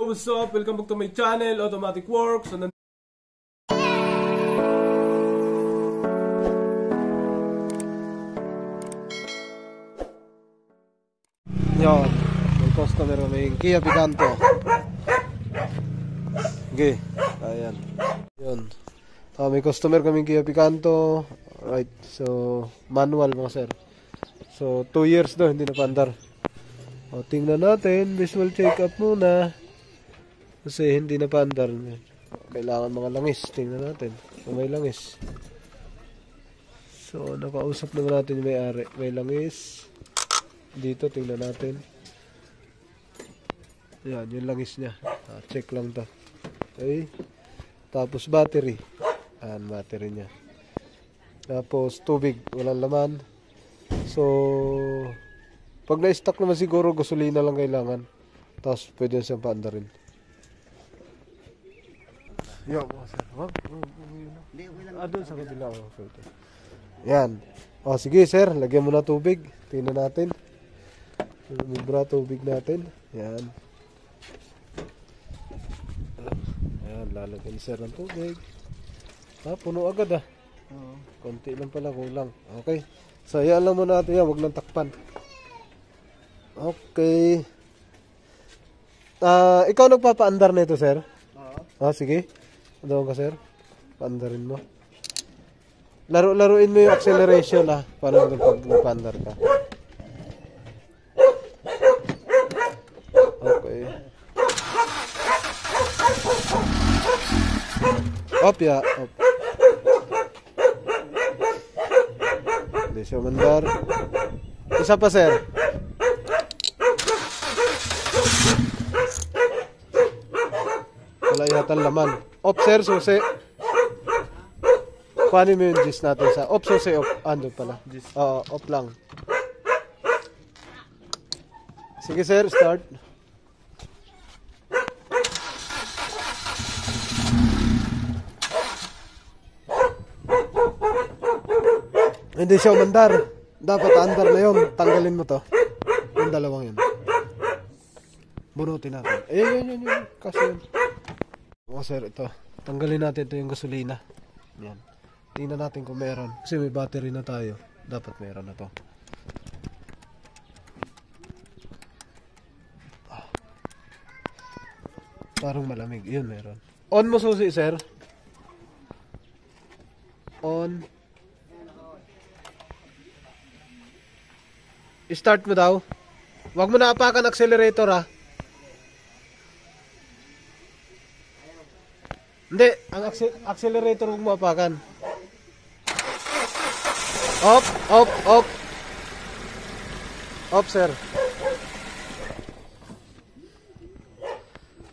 What's up? Welcome back to my channel, Automatic Works. So, yun, may customer may Kia Picanto. Okay, ayan. Yun. May customer kaming Kia Picanto. Right, so manual mga sir. So 2 years daw hindi napandar. O, tingnan natin, visual check up muna. Kasi hindi napandar. Kailangan mga langis. Tingnan natin kung may langis. So nakausap naman natin yung may-ari. May langis dito, tingnan natin. Yan, yung langis niya. Check lang to. Okay. Tapos battery. Yan, battery niya. Tapos tubig, walang laman. So pag na-stock naman siguro, gasolina lang kailangan. Tapos pwede yan siyang paandarin. Yan, sir. Doon sa kabila. Yan. O, sige sir, lagyan mo na tubig. Tingnan natin. Libra tubig natin. Yan. Ayan, lalagyan sir ng tubig. Puno agad konti lang pala, kulang. Okay. So, yan lang muna natin yan. Huwag nang takpan. Okay. Ikaw nagpapaandar na ito, sir? Sige. Doon ka, sir. Paandarin mo. Laruin mo yung acceleration, para pag nagpaandar ka. Okay. Op, ya. Op. Hindi siya mandar. Isa pa, sir. Wala yata laman. Op, sir, susi. Kuhanin mo yung gis natin sa op, susi, op. Ando pala. Oo, op lang. Sige, sir, start. Hindi siya umandar. Dapat andar na yun. Tanggalin mo to. Yung dalawang yun. Bunutin natin. Yun. Kasi yun. Sir, ito. Tanggalin natin ito yung gasolina. Yan. Tingnan natin kung meron. Kasi may battery na tayo. Dapat meron na to. Parang malamig. Yun, meron. On mo susi, sir. On. Start mo daw. Huwag mo na apakan accelerator, Hindi, ang accelerator huwag mo apakan. Off. Off, sir.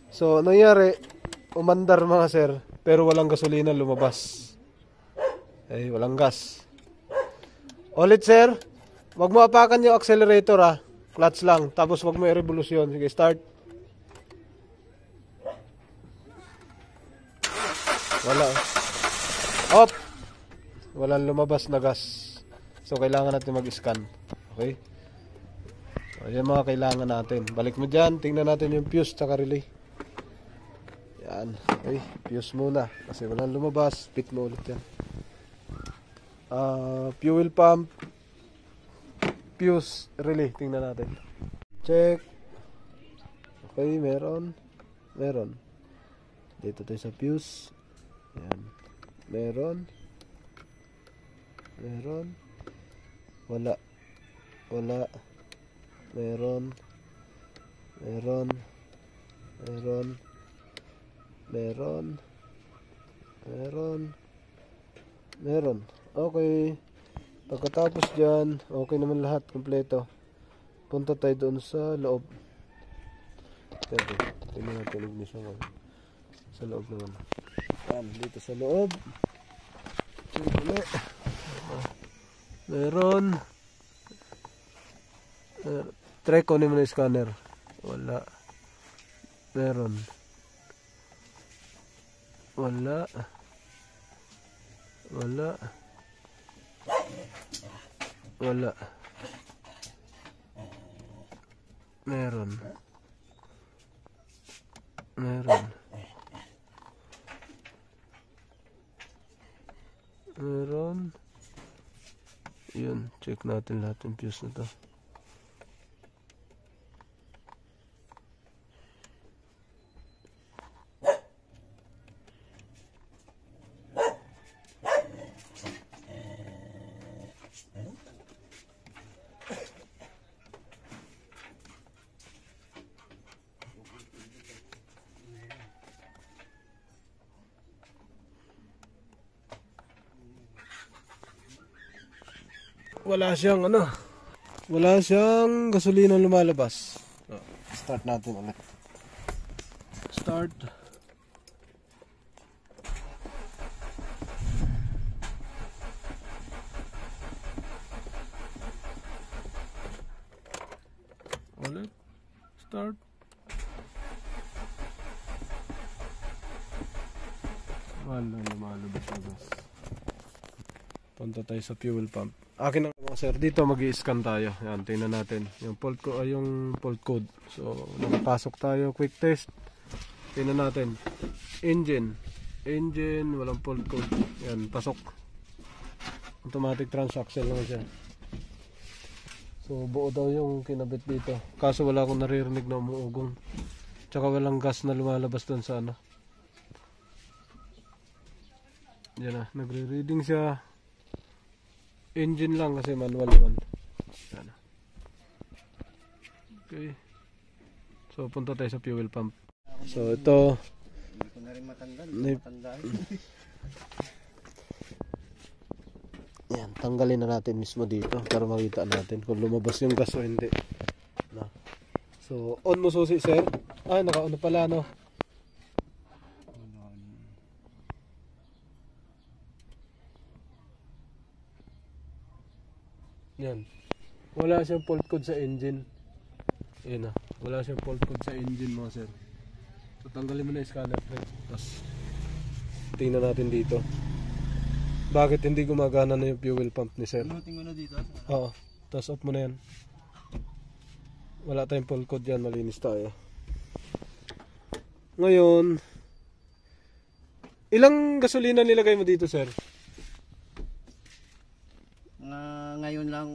So, nangyari, umandar mga sir, pero walang gasolina lumabas. Walang gas. Ulit, sir. Wag mo apakan yung accelerator, Clutch lang. Tapos wag mo i-revolusyon. Sige, start. Wala. Off. Walang lumabas na gas. So, kailangan natin mag-scan. Okay? So, yan mga kailangan natin. Balik mo dyan. Tingnan natin yung fuse tsaka relay. Yan. Okay. Fuse muna. Kasi walang lumabas. Pit mo ulit yan. Fuel pump. Fuse relay. Tingnan natin. Check. Okay. Meron. Dito tayo sa fuse. Yan. Meron. Wala. Meron. Okay. Pagkatapos dyan, okay naman lahat, kompleto. Punta tayo doon sa loob. Tingnan natin ignition mo. Sa loob naman. Yan, dito sa loob. Siyempre. Meron. Try ko naman yung scanner. Wala. Meron. Wala. Meron. Meron. Meron. Yun, check natin lahat yung fuse na to. Wala siyang wala siyang gasolina lumalabas. Start natin ulit. Start. Ulit. Start. Wala lumalabas na gas. Punta tayo sa fuel pump. Akin ang mga sir, dito mag-i-scan tayo. Yan, tingnan natin yung fault code. So, nakapasok tayo, quick test. Tingnan natin. Engine, walang fault code. Yan, pasok. Automatic transaxle lang siya. So, buo daw yung kinabit dito. Kaso wala akong naririnig na umuugong. Tsaka walang gas na lumalabas doon sa Yan na, nagre-reading siya. Engine lang kasi manual naman. Yan. Okay. So punta tayo sa fuel pump. So ito. Hindi ko na rin matandaan. Yan, tanggalin na natin mismo dito para makita natin kung lumabas yung gas o hindi. Na. So on mo susi sir. Ay naka-on pala no. Yan. Wala siyang fault code sa engine. Yan na. Wala siyang fault code sa engine mga sir. So tanggalin mo na yung scanner thread. Tapos tingnan natin dito. Bakit hindi gumagana na yung fuel pump ni sir? Tingnan mo na dito. Oo. Tapos off mo na yan. Wala tayong fault code yan. Malinis tayo. Ngayon, ilang gasolina nilagay mo dito sir? Ngayon lang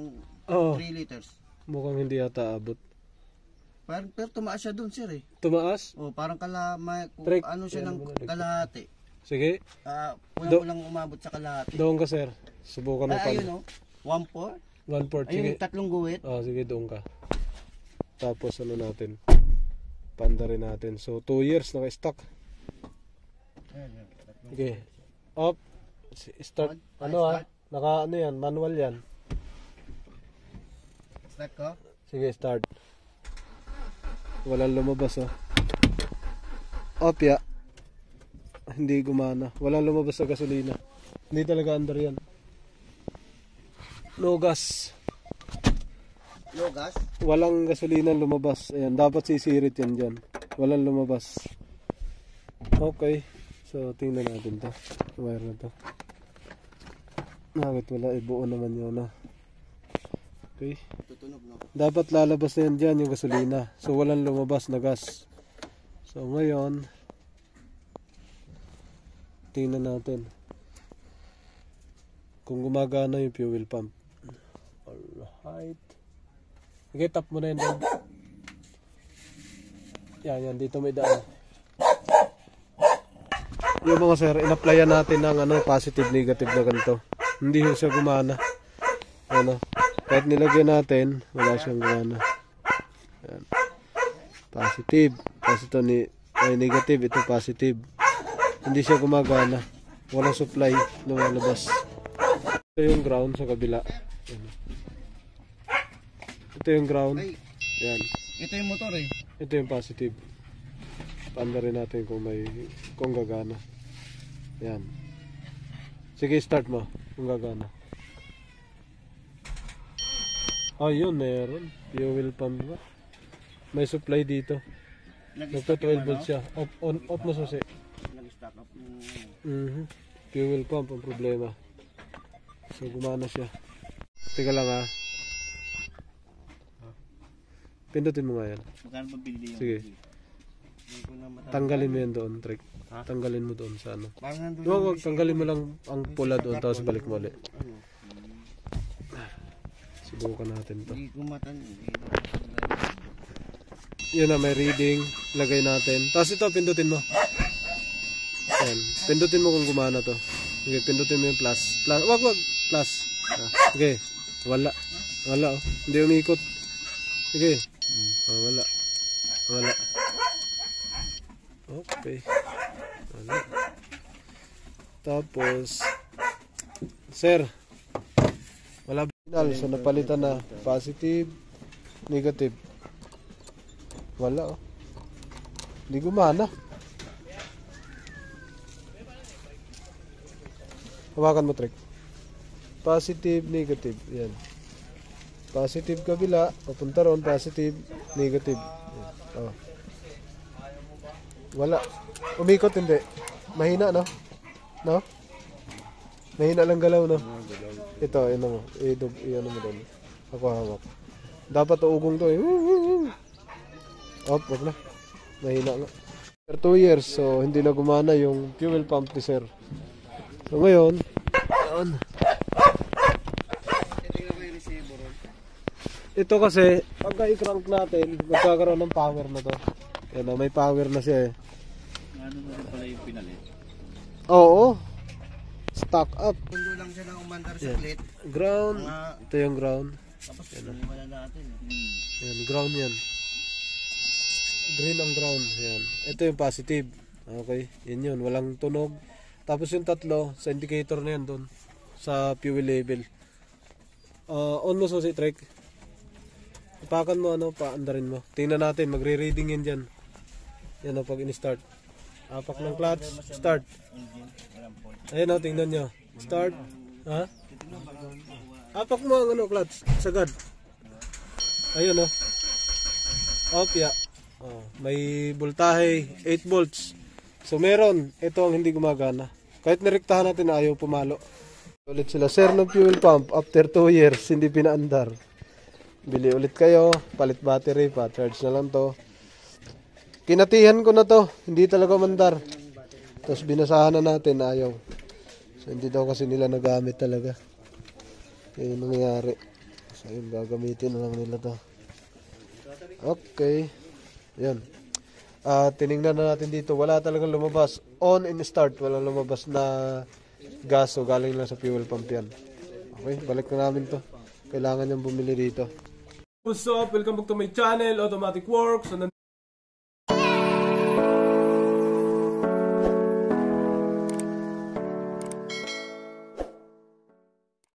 Oo. 3 liters. Mukhang hindi yata abot. Pero tumaas siya doon sir eh. Tumaas? Oh, parang Trek. ano siya Yan, ng kalahati. Sige. Walang umabot sa kalahati. Doon ka sir. Subukan mo Ayun oh. 1/4. 1/4. Ayun Sige. yung tatlong guhit. Sige doon ka. Tapos natin. Panda rin natin. So 2 years naka-stock. Okay. Up. Start. Start. Naka yan, manual yan. Start ko. Sige, start. Walang lumabas Up ya. Hindi gumana. Walang lumabas sa gasolina. Hindi talaga under yan. No gas. No gas. Walang gasolina lumabas. Ayan, dapat sisirit yan dyan. Walang lumabas. Okay. So, tingnan natin to. Wire na to. Bakit wala? Buo naman yun Okay. Tutunog no. Dapat lalabas na yan dyan yung gasolina. So, walang lumabas na gas. So, ngayon, tingnan natin kung gumagana yung fuel pump. Alright. Okay, tap mo na yan doon. Yan, dito may daan. Yung mga sir, in-applyan natin ng positive, negative na ganito. Hindi siya gumana. Kahit nilagyan natin, wala siyang gumana. Yan. Positive. Kasi ito negative, ito positive. Hindi siya gumagana. Walang supply lumalabas. Ito yung ground sa kabila. Yan. Ito yung ground. Yan. Ito yung motor eh. Ito yung positive. Paanda rin natin kung gagana. Yan. Sige, start mo. Kung gagana. Yun, meron. Fuel pump ba? May supply dito. Nagpa 12 volts siya. Off mo susi. Nag-stock up. Fuel pump ang problema. So, gumana siya. Teka lang Pindutin mo nga yan. Magkano ba bili yung? Sige. Tanggalin mo yan doon, Trick. Tanggalin mo doon sa ano. Parang nandun Wag, tanggalin mo lang ang pula doon, tapos balik mo ulit. Subukan natin to. Hindi ko Yun na, may reading. Lagay natin. Tapos ito, pindutin mo. Ayan. Pindutin mo kung gumana to. Okay, pindutin mo yung plus. Wag. Plus. Okay. Wala. Oh. Hindi umikot. Okay. Wala. Okay. Wala. Tapos, sir, wala signal. So, napalitan na. Positive, negative. Wala, oh. Hindi gumana. Hawakan mo, Trek. Positive, negative. Yan. Positive kabila. Papunta ron. Positive, negative. Yan. Oh. Wala. Umikot, hindi. Mahina, no? No? Mahina lang galaw, no? Ito, ano mo. Ano mo doon. Ako hawak. Dapat uugong to, eh. Wag na. Mahina nga. For 2 years, so hindi na gumana yung fuel pump ni sir. So ngayon, ito kasi, pagka i-crank natin, magkakaroon ng power na to. Yan, may power na siya eh. Ano mo rin pala yung pinalit? Oo. Stock up. Pundo lang siya ng umandar sa plate. Ground. Ito yung ground. Tapos wala natin. Yan, ground yan. Green ang ground. Yan. Ito yung positive. Okay. Yan yun. Walang tunog. Tapos yung tatlo, sa indicator na yan doon. Sa fuel level. On mo susi, Trek. Ipakan mo, paandarin mo. Tingnan natin. Magre-reading yan dyan. Yan o, pag in-start. Apak ng clutch. Start. Ayan o, tingnan nyo. Start. Ha? Apak mo ang clutch. Sagad. Ayun o. Opya. May voltahe 8 volts. So meron, ito ang hindi gumagana. Kahit nirektahan natin na ayaw pumalo. Ulit sila, sir ng fuel pump after 2 years hindi pinaandar. Bili ulit kayo, palit battery pa, charge na lang to. Kinatihan ko na to, hindi talaga mandar. Tapos binasahan na natin na ayaw. So hindi daw kasi nila nagamit talaga. Yun yung nangyari. So yun, gagamitin na lang nila to. Okay. Yan. Tiningnan na natin dito. Wala talagang lumabas. On and start. Walang lumabas na gas. So galing lang sa fuel pump yan. Okay. Balik na namin to. Kailangan niyang bumili dito. What's up? Welcome back to my channel, Automatic Works.